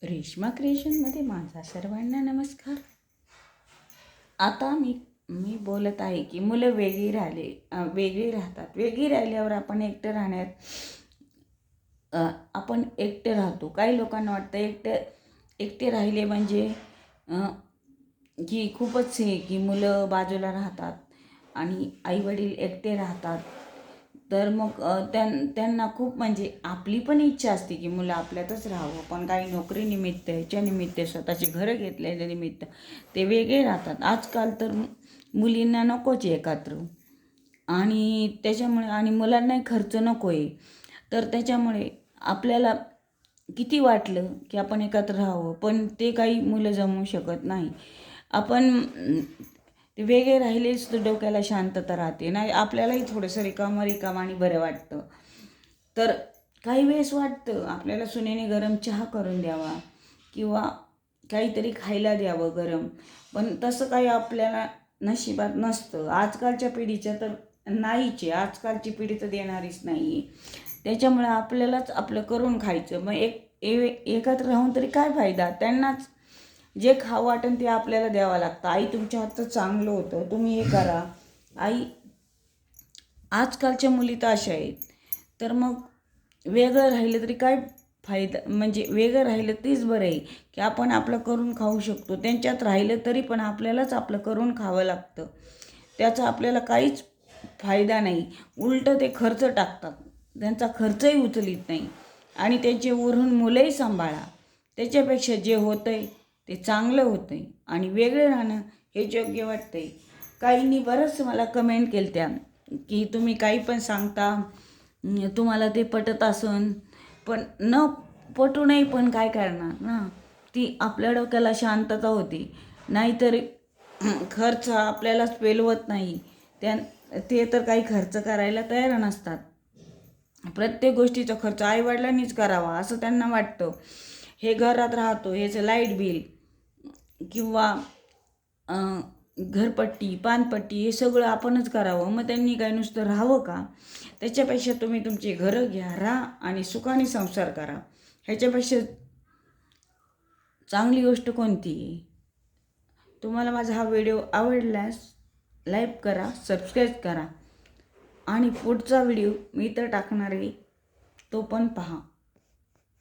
रेश्मा क्रिएशनमध्ये माझा सर्वांना नमस्कार. आता मी बोलत आहे की मुलं वेगळी राहतात. वेगळी राहिल्यावर आपण एकटं राहण्यात आपण एकटे राहतो. काही लोकांना वाटतं एकटे राहिले म्हणजे की खूपच हे की मुलं बाजूला राहतात आणि आईवडील एकटे राहतात. तर मग त्यांना खूप म्हणजे आपली पण इच्छा असते की मुलं आपल्यातच राहावं, पण काही नोकरीनिमित्त ह्याच्यानिमित्त स्वतःची घरं घेतल्याच्या निमित्त ते वेगळे राहतात. आजकाल तर मुलींना नकोच एकत्र आणि त्याच्यामुळे आणि मुलांनाही खर्च नको आहे. तर त्याच्यामुळे आपल्याला किती वाटलं की आपण एकत्र राहावं, पण ते काही मुलं जमवू शकत नाही. आपण ते वेगळे राहिलेच तर डोक्याला शांतता राहते नाही, आपल्यालाही थोडंसं रिकामं आणि बरं वाटतं. तर काही वेळेस वाटतं आपल्याला सुनेने गरम चहा करून द्यावा किंवा काहीतरी खायला द्यावं गरम, पण तसं काही आपल्याला नशिबात नसतं. आजकालच्या पिढीचं तर नाहीच आहे, आजकालची पिढी तर देणारीच नाही आहे. त्याच्यामुळे आपल्यालाच आपलं करून खायचं. मग एकत्र राहून तरी काय फायदा? त्यांनाच जे खावं वाटेल ते आपल्याला द्यावं लागतं. आई तुमच्या हातचं चांगलं होतं, तुम्ही हे करा. आई आजकालच्या मुली तर अशा आहेत. तर मग वेगळं राहिलं तरी काय फायदा? म्हणजे वेगळं राहिलं तेच बरं आहे की आपण आपलं करून खाऊ शकतो. त्यांच्यात राहिलं तरी पण आपल्यालाच आपलं करून खावं लागतं. त्याचा आपल्याला काहीच फायदा नाही. उलटं ते खर्च टाकतात, त्यांचा खर्चही उचलीत नाही आणि त्यांचे वरून मुलंही सांभाळा. त्याच्यापेक्षा जे होतं आहे ते चांगलं होतं आहे आणि वेगळं राहणं हे योग्य वाटतं आहे. काहींनी बरंच मला कमेंट केल्या त्या की तुम्ही काही पण सांगता, तुम्हाला ते पटत असन, पण न पटूनही पण काय करणार ना. ती आपल्या डोक्याला शांतता होती, नाहीतर खर्च आपल्यालाच पेलवत नाही. ते तर काही खर्च करायला तयार नसतात. प्रत्येक गोष्टीचा खर्च आईवडिलांनीच करावा असं त्यांना वाटतं. हे घरात राहतो, ह्याचं लाईट बिल किंवा घरपट्टी पानपट्टी हे सगळं आपणच करावं. मग त्यांनी काय नुसतं राहावं का? त्याच्यापेक्षा तुम्ही तुमची घरं घ्या, राहा आणि सुखाने संसार करा. ह्याच्यापेक्षा चांगली गोष्ट कोणती आहे? तुम्हाला माझा हा व्हिडिओ आवडल्यास लाईक करा, सबस्क्राईब करा आणि पुढचा व्हिडिओ मी तर टाकणार आहे तो पण पहा.